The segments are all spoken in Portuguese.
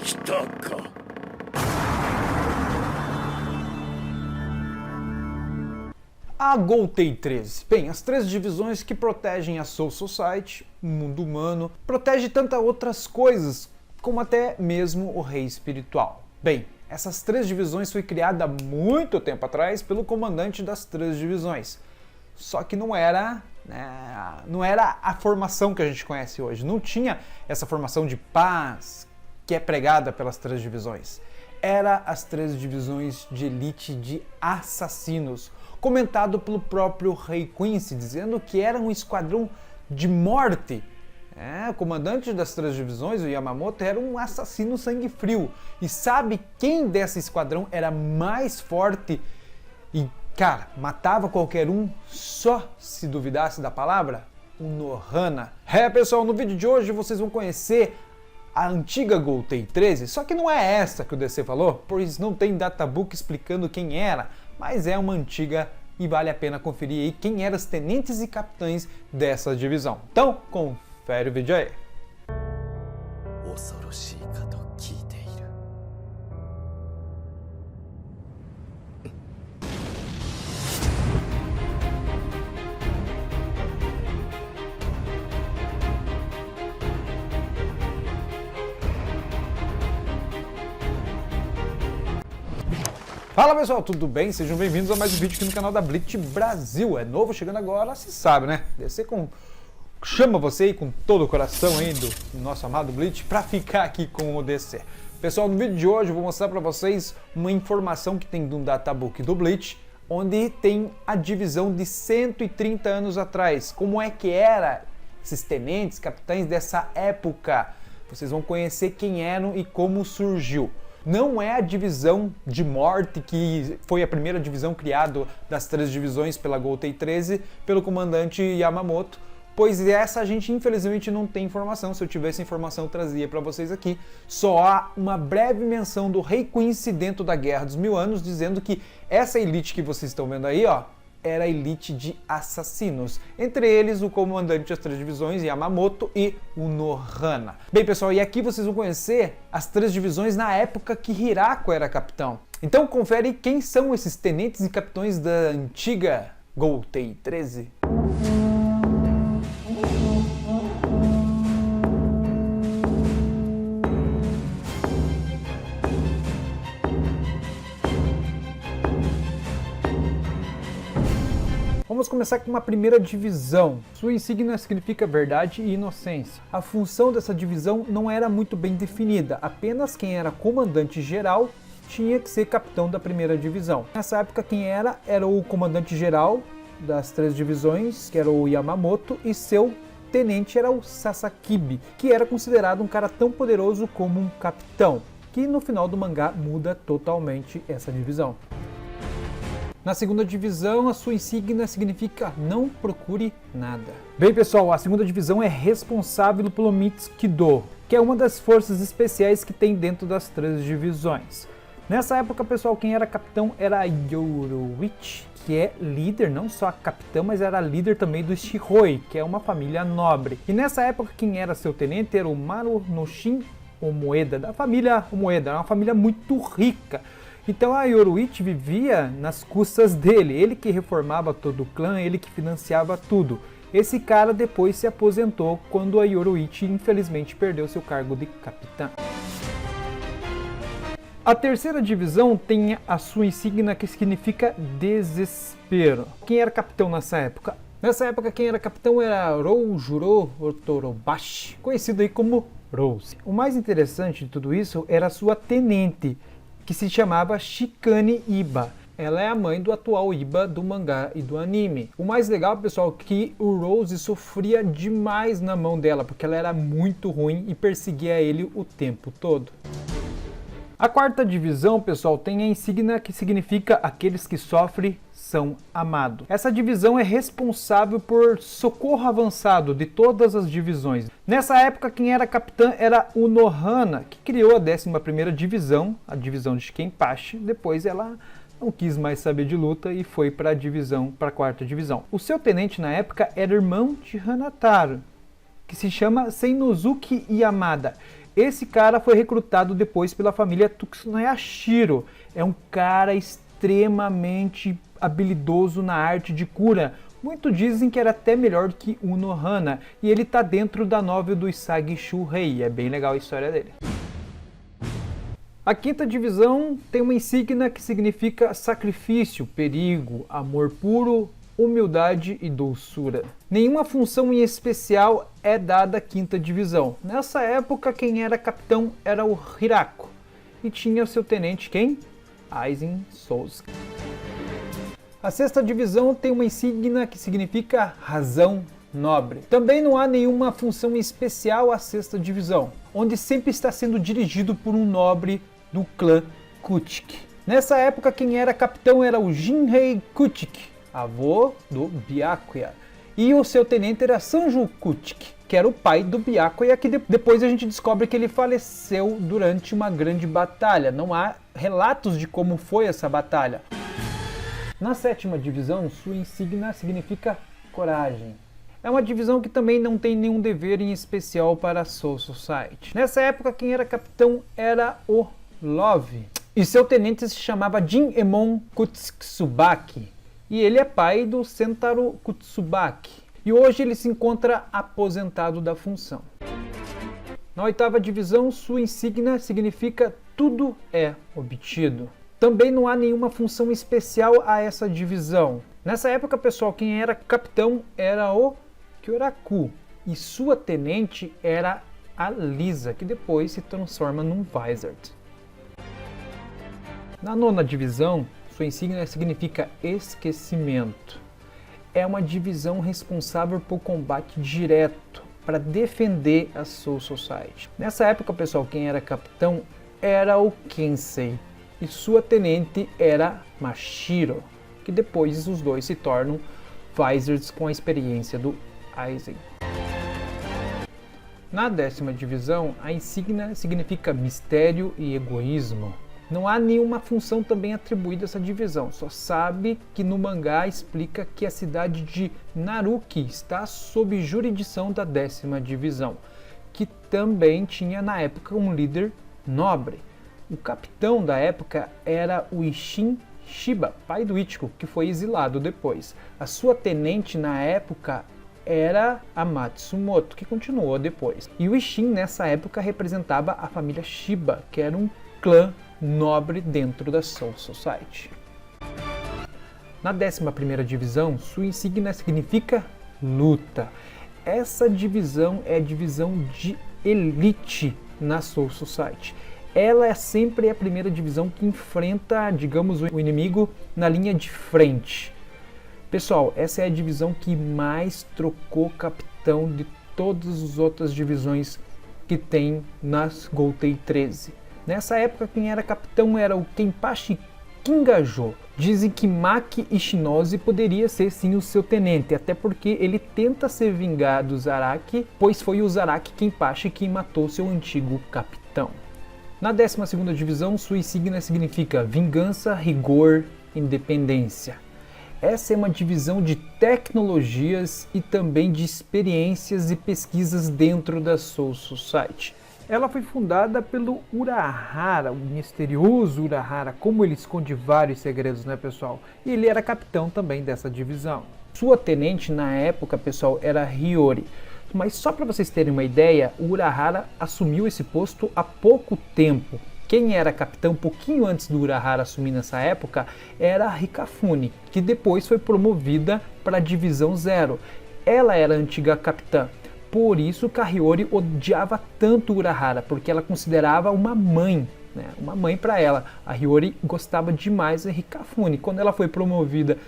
来たか。A Goltei 13. Bem, as três divisões que protegem a Soul Society, o mundo humano, protege tantas outras coisas, como até mesmo o rei espiritual. Bem, essas três divisões foi criada há muito tempo atrás pelo comandante das três divisões. Só que não era a formação que a gente conhece hoje. Não tinha essa formação de paz que é pregada pelas três divisões. Era as três divisões de elite de assassinos, comentado pelo próprio Rei Quincy, dizendo que era um esquadrão de morte. O comandante das três divisões, o Yamamoto, era um assassino sangue frio. E sabe quem desse esquadrão era mais forte e, cara, matava qualquer um só se duvidasse da palavra? O Nohana. Pessoal, no vídeo de hoje vocês vão conhecer a antiga Goltei 13, só que não é essa que o DC falou, pois não tem databook explicando quem era, mas é uma antiga e vale a pena conferir aí quem eram os tenentes e capitães dessa divisão. Então, confere o vídeo aí. Fala pessoal, tudo bem? Sejam bem-vindos a mais um vídeo aqui no canal da Bleach Brasil. É novo, chegando agora, se sabe, né? DC chama você aí com todo o coração aí do nosso amado Bleach para ficar aqui com o DC. Pessoal, no vídeo de hoje eu vou mostrar para vocês uma informação que tem de um databook do Bleach, onde tem a divisão de 130 anos atrás. Como é que era esses tenentes, capitães dessa época? Vocês vão conhecer quem eram e como surgiu. Não é a divisão de morte que foi a primeira divisão criada das três divisões pela Goltei 13, pelo comandante Yamamoto, pois essa a gente infelizmente não tem informação. Se eu tivesse informação eu trazia para vocês aqui. Só há uma breve menção do Rei Quincy dentro da Guerra dos Mil Anos, dizendo que essa elite que vocês estão vendo aí, ó, era a elite de assassinos. Entre eles, o comandante das três divisões, Yamamoto, e o Nohana. Bem, pessoal, e aqui vocês vão conhecer as três divisões na época que Hirako era capitão. Então, confere quem são esses tenentes e capitães da antiga Goltei 13. Vamos começar com uma primeira divisão. Sua insígnia significa verdade e inocência. A função dessa divisão não era muito bem definida, apenas quem era comandante geral tinha que ser capitão da primeira divisão. Nessa época quem era o comandante geral das três divisões, que era o Yamamoto, e seu tenente era o Sasakibe, que era considerado um cara tão poderoso como um capitão, que no final do mangá muda totalmente essa divisão. Na segunda divisão, a sua insígnia significa não procure nada. Bem pessoal, a segunda divisão é responsável pelo Mitsukido, que é uma das forças especiais que tem dentro das três divisões. Nessa época, pessoal, quem era capitão era Yoruichi, que é líder, não só capitão, mas era líder também do Shihoi, que é uma família nobre. E nessa época, quem era seu tenente era o Marunoshin Omoeda, da família Omoeda, uma família muito rica. Então a Yoruichi vivia nas custas dele, ele que reformava todo o clã, ele que financiava tudo. Esse cara depois se aposentou quando a Yoruichi infelizmente perdeu seu cargo de capitã. A terceira divisão tem a sua insígnia que significa desespero. Quem era capitão nessa época? Nessa época quem era capitão era Roujuro Otorobashi, conhecido aí como Rose. O mais interessante de tudo isso era a sua tenente, que se chamava Shikane Iba. Ela é a mãe do atual Iba do mangá e do anime. O mais legal, pessoal, é que o Rose sofria demais na mão dela, porque ela era muito ruim e perseguia ele o tempo todo. A quarta divisão, pessoal, tem a insígnia que significa aqueles que sofrem são amados. Essa divisão é responsável por socorro avançado de todas as divisões. Nessa época, quem era capitã era o Nohana, que criou a 11ª divisão, a divisão de Kenpachi. Depois ela não quis mais saber de luta e foi para a 4ª divisão. O seu tenente na época era irmão de Hanataro, que se chama Seinosuke Yamada. Esse cara foi recrutado depois pela família Tsunoyashiro. É um cara extremamente habilidoso na arte de cura. Muitos dizem que era até melhor que Uno Hana. E ele tá dentro da novel do Isagi Shuhei. É bem legal a história dele. A quinta divisão tem uma insígnia que significa sacrifício, perigo, amor puro, humildade e doçura. Nenhuma função em especial é dada à quinta divisão. Nessa época, quem era capitão era o Hirako. E tinha seu tenente quem? Aizen Souza. A sexta divisão tem uma insígnia que significa razão nobre. Também não há nenhuma função especial à sexta divisão, onde sempre está sendo dirigido por um nobre do clã Kuchiki. Nessa época, quem era capitão era o Jinrei Kuchiki, avô do Byakuya, e o seu tenente era Sanju Kuchiki, que era o pai do Byakuya, que depois a gente descobre que ele faleceu durante uma grande batalha. Não há relatos de como foi essa batalha. Na sétima divisão, sua insígnia significa coragem. É uma divisão que também não tem nenhum dever em especial para a Soul Society. Nessa época, quem era capitão era o Love, e seu tenente se chamava Jin-Emon Kutsubaki, e ele é pai do Sentaro Kutsubaki, e hoje ele se encontra aposentado da função. Na oitava divisão, sua insígnia significa tudo é obtido. Também não há nenhuma função especial a essa divisão. Nessa época, pessoal, quem era capitão era o Kyoraku, e sua tenente era a Lisa, que depois se transforma num Vizard. Na nona divisão, sua insígnia significa esquecimento. É uma divisão responsável por combate direto para defender a Soul Society. Nessa época, pessoal, quem era capitão era o Kensei e sua tenente era Mashiro, que depois os dois se tornam Vizards com a experiência do Aizen. Na décima divisão, a insígnia significa mistério e egoísmo. Não há nenhuma função também atribuída a essa divisão, só sabe que no mangá explica que a cidade de Naruki está sob jurisdição da décima divisão, que também tinha na época um líder nobre. O capitão da época era o Isshin Shiba, pai do Ichigo, que foi exilado depois. A sua tenente na época era a Matsumoto, que continuou depois. E o Isshin nessa época representava a família Shiba, que era um clã nobre dentro da Soul Society. Na 11ª divisão, sua insígnia significa luta. Essa divisão é a divisão de elite na Soul Society. Ela é sempre a primeira divisão que enfrenta, digamos, o inimigo na linha de frente. Pessoal, essa é a divisão que mais trocou capitão de todas as outras divisões que tem nas Gotei 13. Nessa época, quem era capitão era o Kenpachi Kingajo. Dizem que Maki Ishinose poderia ser sim o seu tenente, até porque ele tenta se vingar do Zaraki, pois foi o Zaraki Kenpachi que matou seu antigo capitão. Na 12ª divisão, sua insígnia significa vingança, rigor, independência. Essa é uma divisão de tecnologias e também de experiências e pesquisas dentro da Soul Society. Ela foi fundada pelo Urahara, o misterioso Urahara, como ele esconde vários segredos, né, pessoal? E ele era capitão também dessa divisão. Sua tenente na época, pessoal, era Hiyori. Mas só para vocês terem uma ideia, o Urahara assumiu esse posto há pouco tempo. Quem era capitão um pouquinho antes do Urahara assumir nessa época era a Hikafune, que depois foi promovida para a divisão 0. Ela era a antiga capitã. Por isso que a Hiyori odiava tanto o Urahara, porque ela considerava uma mãe, né? Uma mãe para ela. A Hiyori gostava demais da Hikafune. Quando ela foi promovida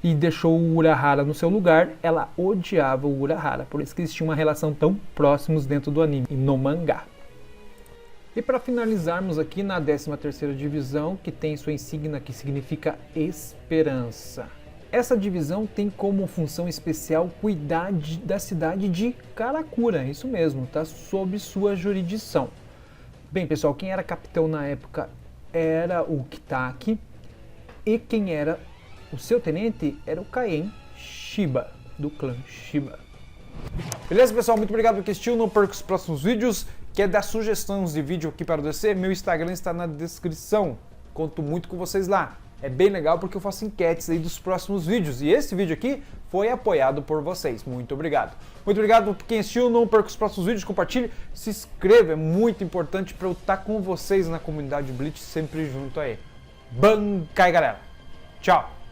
e deixou o Urahara no seu lugar, ela odiava o Urahara. Por isso que eles tinham uma relação tão próximos dentro do anime e no mangá. E para finalizarmos aqui na 13ª divisão, que tem sua insígnia que significa esperança. Essa divisão tem como função especial cuidar da cidade de Karakura, isso mesmo, tá sob sua jurisdição. Bem, pessoal, quem era capitão na época era o Kitaki, e quem era o seu tenente era o Kaien Shiba, do clã Shiba. Beleza, pessoal? Muito obrigado por assistir, não perca os próximos vídeos Quer dar sugestões de vídeo aqui para o DC? Meu Instagram está na descrição. Conto muito com vocês lá. É bem legal porque eu faço enquetes aí dos próximos vídeos. E esse vídeo aqui foi apoiado por vocês. Muito obrigado. Muito obrigado por quem assistiu. Não perca os próximos vídeos. Compartilhe. Se inscreva. É muito importante para eu estar com vocês na comunidade Bleach, sempre junto aí. Bancai, galera. Tchau.